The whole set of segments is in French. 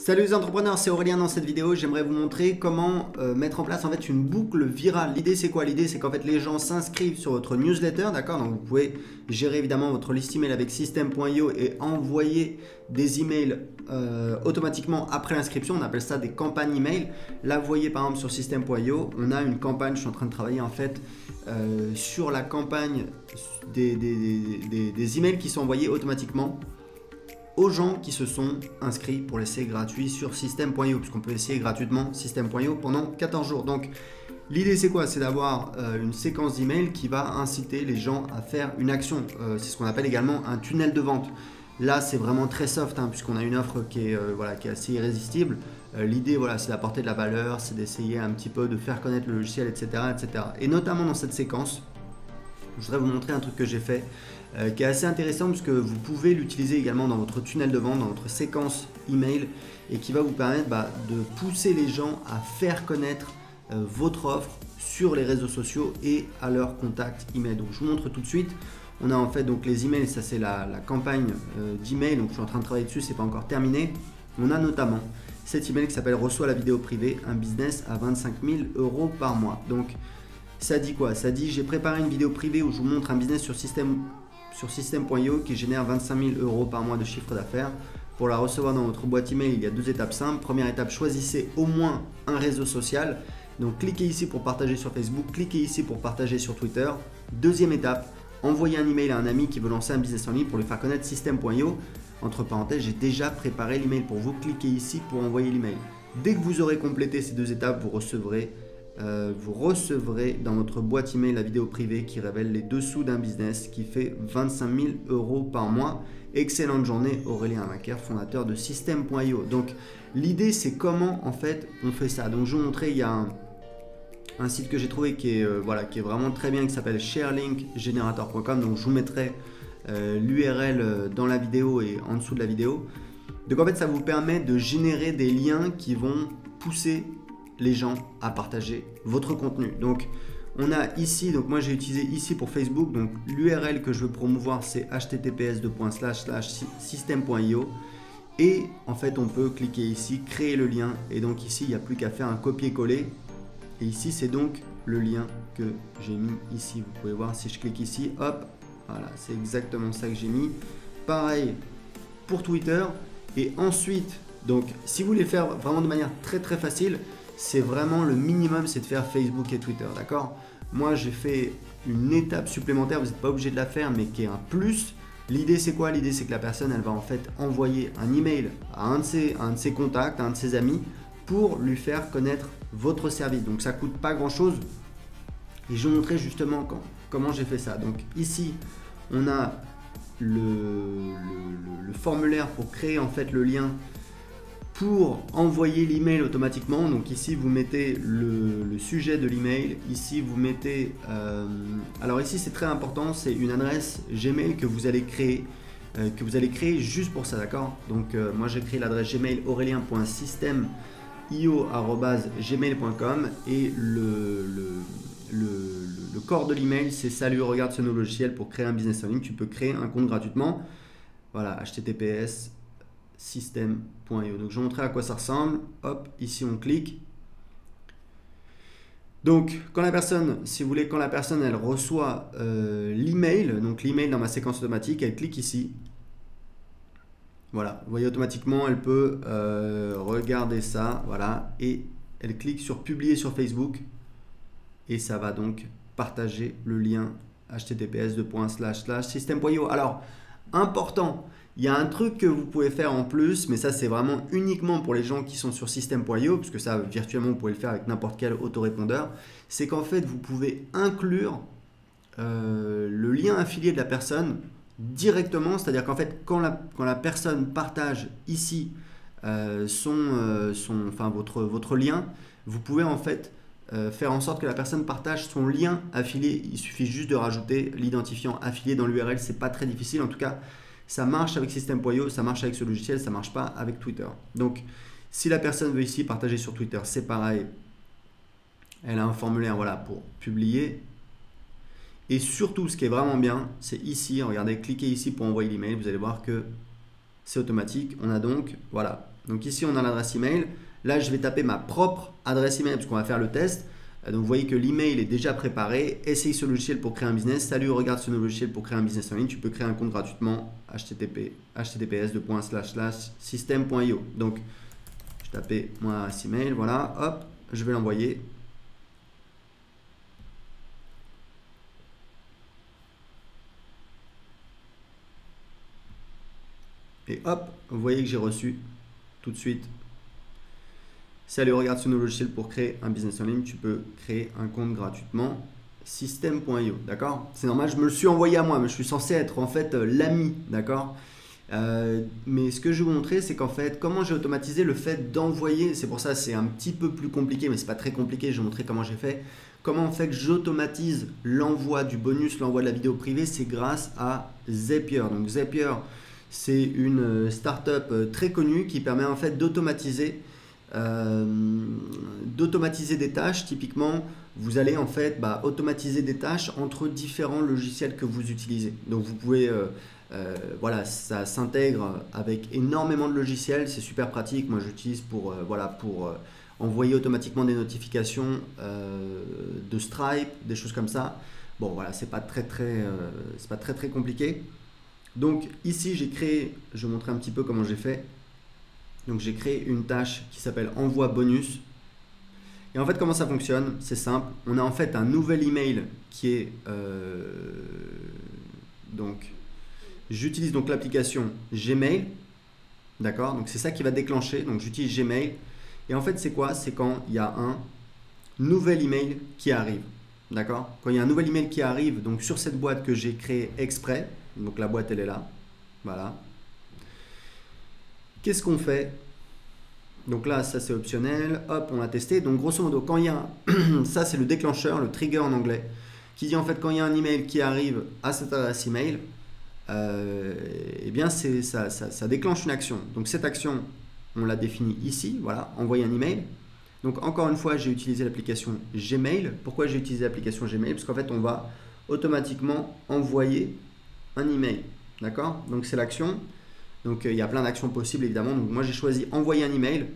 Salut les entrepreneurs, c'est Aurélien. Dans cette vidéo, j'aimerais vous montrer comment mettre en place en fait une boucle virale. L'idée c'est quoi? L'idée c'est qu'en fait les gens s'inscrivent sur votre newsletter, d'accord? Donc vous pouvez gérer évidemment votre liste email avec System.io et envoyer des emails automatiquement après l'inscription. On appelle ça des campagnes email. Là vous voyez par exemple sur System.io, on a une campagne, je suis en train de travailler en fait sur la campagne des emails qui sont envoyés automatiquement aux gens qui se sont inscrits pour l'essai gratuit sur System.io, puisqu'on peut essayer gratuitement System.io pendant 14 jours. Donc l'idée c'est quoi? C'est d'avoir une séquence d'emails qui va inciter les gens à faire une action. C'est ce qu'on appelle également un tunnel de vente. Là c'est vraiment très soft, puisqu'on a une offre qui est assez irrésistible. L'idée c'est d'apporter de la valeur, c'est d'essayer un petit peu de faire connaître le logiciel, etc., etc. Et notamment dans cette séquence, je voudrais vous montrer un truc que j'ai fait qui est assez intéressant puisque vous pouvez l'utiliser également dans votre tunnel de vente, dans votre séquence email et qui va vous permettre de pousser les gens à faire connaître votre offre sur les réseaux sociaux et à leur contact email. Donc je vous montre tout de suite. On a en fait donc les emails, ça c'est la campagne d'email, donc je suis en train de travailler dessus, c'est pas encore terminé. On a notamment cet email qui s'appelle reçois la vidéo privée, un business à 25 000 € par mois. Donc ça dit quoi? Ça dit j'ai préparé une vidéo privée où je vous montre un business sur System.io qui génère 25 000 € par mois de chiffre d'affaires. Pour la recevoir dans votre boîte email, il y a deux étapes simples. Première étape, choisissez au moins un réseau social. Donc cliquez ici pour partager sur Facebook, cliquez ici pour partager sur Twitter. Deuxième étape, envoyez un email à un ami qui veut lancer un business en ligne pour lui faire connaître System.io. Entre parenthèses, j'ai déjà préparé l'email pour vous. Cliquez ici pour envoyer l'email. Dès que vous aurez complété ces deux étapes, vous recevrez dans votre boîte email la vidéo privée qui révèle les dessous d'un business qui fait 25 000 € par mois. Excellente journée, Aurélien Amaker, fondateur de System.io. Donc l'idée c'est comment en fait on fait ça. Donc je vais vous montrer, il y a un site que j'ai trouvé qui est vraiment très bien, qui s'appelle sharelinkgenerator.com. Donc je vous mettrai l'URL dans la vidéo et en dessous de la vidéo. Donc en fait ça vous permet de générer des liens qui vont pousser les gens à partager votre contenu. Donc on a ici, donc moi j'ai utilisé ici pour Facebook, donc l'URL que je veux promouvoir c'est https://system.io et en fait on peut cliquer ici, créer le lien et donc ici il n'y a plus qu'à faire un copier-coller et ici c'est donc le lien que j'ai mis ici. Vous pouvez voir si je clique ici, hop, voilà, c'est exactement ça que j'ai mis. Pareil pour Twitter et ensuite, donc si vous voulez faire vraiment de manière très très facile, c'est vraiment le minimum, c'est de faire Facebook et Twitter, d'accord? Moi, j'ai fait une étape supplémentaire, vous n'êtes pas obligé de la faire, mais qui est un plus. L'idée, c'est quoi? L'idée, c'est que la personne, elle va en fait envoyer un email à un de ses contacts, à un de ses amis, pour lui faire connaître votre service. Donc, ça ne coûte pas grand-chose. Et je vais vous montrer justement comment j'ai fait ça. Donc, ici, on a le formulaire pour créer en fait le lien pour envoyer l'email automatiquement. Donc ici vous mettez le sujet de l'email, ici vous mettez alors ici c'est très important, c'est une adresse Gmail que vous allez créer juste pour ça, d'accord? Donc moi j'ai créé l'adresse Gmail aurélien.system.io@gmail.com et le corps de l'email c'est salut, regarde ce nouveau logiciel pour créer un business en ligne, tu peux créer un compte gratuitement. Voilà, https system.io. Donc je vais montrer à quoi ça ressemble. Hop, ici on clique. Donc quand la personne, si vous voulez, quand la personne elle reçoit l'email, donc l'email dans ma séquence automatique, elle clique ici. Voilà, vous voyez automatiquement, elle peut regarder ça, voilà, et elle clique sur publier sur Facebook et ça va donc partager le lien https://system.io. Alors, important, il y a un truc que vous pouvez faire en plus, mais ça c'est vraiment uniquement pour les gens qui sont sur System.io, parce que ça virtuellement vous pouvez le faire avec n'importe quel autorépondeur, c'est qu'en fait vous pouvez inclure le lien affilié de la personne directement, c'est-à-dire qu'en fait quand la personne partage ici votre lien, vous pouvez en fait faire en sorte que la personne partage son lien affilié. Il suffit juste de rajouter l'identifiant affilié dans l'URL, c'est pas très difficile, en tout cas ça marche avec System.io, ça marche avec ce logiciel, ça marche pas avec Twitter. Donc si la personne veut ici partager sur Twitter, c'est pareil, elle a un formulaire pour publier. Et surtout ce qui est vraiment bien, c'est ici, regardez, cliquez ici pour envoyer l'email, vous allez voir que c'est automatique. On a donc Donc ici, on a l'adresse email. Là, je vais taper ma propre adresse email parce qu'on va faire le test. Donc, vous voyez que l'email est déjà préparé. Essaye ce logiciel pour créer un business. Salut, regarde ce nouveau logiciel pour créer un business en ligne. Tu peux créer un compte gratuitement. https://system.io. Donc, je tapais mon adresse email. Voilà, hop, je vais l'envoyer. Et hop, vous voyez que j'ai reçu tout de suite. Salut, regarde ce nouveau logiciel pour créer un business en ligne. Tu peux créer un compte gratuitement. System.io, d'accord? C'est normal, je me le suis envoyé à moi, mais je suis censé être en fait l'ami, d'accord? Mais ce que je vais vous montrer, c'est qu'en fait, comment j'ai automatisé le fait d'envoyer. C'est pour ça c'est un petit peu plus compliqué, mais c'est pas très compliqué. Je vais vous montrer comment j'ai fait. Comment en fait j'automatise l'envoi du bonus, l'envoi de la vidéo privée, c'est grâce à Zapier. Donc Zapier, c'est une startup très connue qui permet en fait d'automatiser des tâches. Typiquement, vous allez en fait automatiser des tâches entre différents logiciels que vous utilisez. Donc vous pouvez, voilà, ça s'intègre avec énormément de logiciels, c'est super pratique. Moi j'utilise pour, pour envoyer automatiquement des notifications de Stripe, des choses comme ça. Bon voilà, c'est pas très compliqué. Donc ici j'ai créé, je vais vous montrer un petit peu comment j'ai fait. Donc j'ai créé une tâche qui s'appelle envoi bonus. Et en fait comment ça fonctionne? C'est simple, on a en fait un nouvel email qui est donc j'utilise donc l'application Gmail, d'accord? Donc c'est ça qui va déclencher. Donc j'utilise Gmail et en fait c'est quoi? C'est quand il y a un nouvel email qui arrive, d'accord? Quand il y a un nouvel email qui arrive donc sur cette boîte que j'ai créée exprès, donc la boîte elle est là, voilà. Qu'est-ce qu'on fait? Donc là, ça c'est optionnel. Hop, on l'a testé. Donc grosso modo, quand il y a ça c'est le déclencheur, le trigger en anglais, qui dit en fait quand il y a un email qui arrive à cette adresse email, eh bien ça déclenche une action. Donc cette action, on l'a définie ici. Voilà, envoyer un email. Donc encore une fois, j'ai utilisé l'application Gmail. Pourquoi j'ai utilisé l'application Gmail? Parce qu'en fait, on va automatiquement envoyer un email. D'accord? Donc c'est l'action. Donc il y a plein d'actions possibles évidemment. Donc moi j'ai choisi envoyer un email.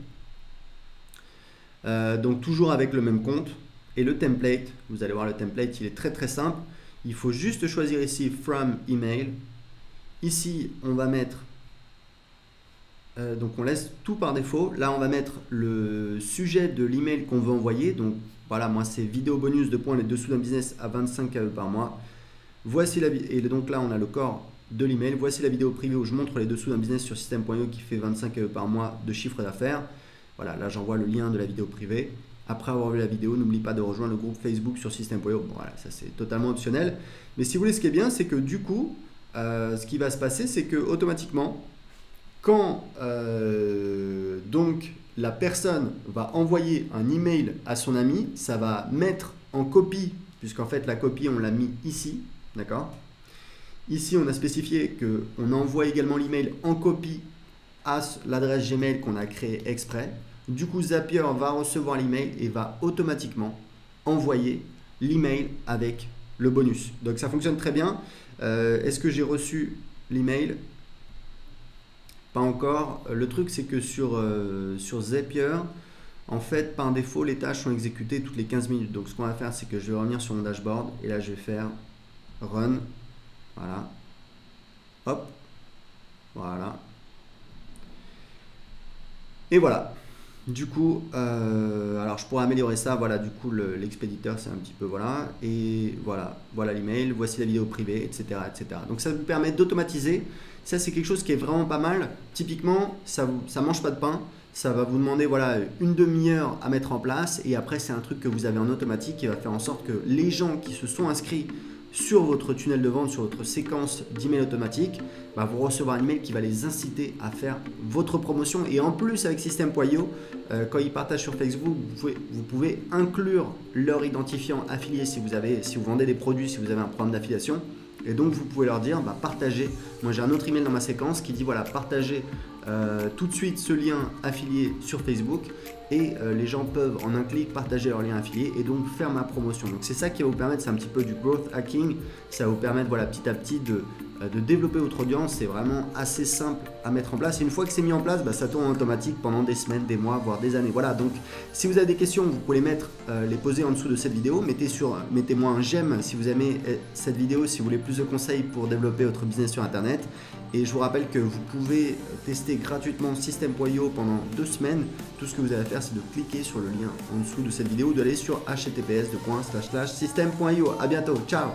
Donc toujours avec le même compte. Et le template, vous allez voir le template, il est très simple. Il faut juste choisir ici from email. Ici on va mettre, donc on laisse tout par défaut. Là on va mettre le sujet de l'email qu'on veut envoyer. Donc voilà, moi c'est vidéo bonus de points les dessous d'un business à 25 KE par mois. Voici la et donc là on a le corps de l'email. Voici la vidéo privée où je montre les dessous d'un business sur system.io qui fait 25 € par mois de chiffre d'affaires. Voilà, là j'envoie le lien de la vidéo privée. Après avoir vu la vidéo, n'oublie pas de rejoindre le groupe Facebook sur system.io. Bon, voilà, ça c'est totalement optionnel. Mais si vous voulez, ce qui est bien, c'est que du coup, ce qui va se passer, c'est que automatiquement, quand donc la personne va envoyer un email à son ami, ça va mettre en copie, puisqu'en fait la copie on l'a mis ici, d'accord? Ici, on a spécifié qu'on envoie également l'email en copie à l'adresse Gmail qu'on a créée exprès. Du coup, Zapier va recevoir l'email et va automatiquement envoyer l'email avec le bonus. Donc, ça fonctionne très bien. Est-ce que j'ai reçu l'email? Pas encore. Le truc, c'est que sur Zapier, en fait, par défaut, les tâches sont exécutées toutes les 15 minutes. Donc, ce qu'on va faire, c'est que je vais revenir sur mon dashboard et là, je vais faire Run. Voilà, hop, voilà, et voilà. Du coup, alors je pourrais améliorer ça. Voilà, du coup l'expéditeur c'est un petit peu voilà, et voilà l'email. Voici la vidéo privée, etc. Donc ça vous permet d'automatiser. Ça c'est quelque chose qui est vraiment pas mal. Typiquement, ça mange pas de pain. Ça va vous demander voilà une demi-heure à mettre en place, et après c'est un truc que vous avez en automatique qui va faire en sorte que les gens qui se sont inscrits sur votre tunnel de vente, sur votre séquence d'email automatique, vous recevoir un email qui va les inciter à faire votre promotion. Et en plus, avec System.io, quand ils partagent sur Facebook, vous pouvez inclure leur identifiant affilié si vous vendez des produits, si vous avez un programme d'affiliation. Et donc, vous pouvez leur dire, partagez. Moi, j'ai un autre email dans ma séquence qui dit, voilà, partagez tout de suite ce lien affilié sur Facebook et les gens peuvent en un clic partager leur lien affilié et donc faire ma promotion. Donc c'est ça qui va vous permettre, c'est un petit peu du growth hacking, ça va vous permettre voilà, petit à petit de développer votre audience. C'est vraiment assez simple à mettre en place et une fois que c'est mis en place, ça tourne en automatique pendant des semaines, des mois, voire des années. Voilà, donc si vous avez des questions, vous pouvez les poser en dessous de cette vidéo. Mettez-moi un j'aime si vous aimez cette vidéo, si vous voulez plus de conseils pour développer votre business sur internet. Et je vous rappelle que vous pouvez tester gratuitement System.io pendant 2 semaines. Tout ce que vous avez à faire, c'est de cliquer sur le lien en dessous de cette vidéo ou d'aller sur https://system.io. À bientôt, ciao!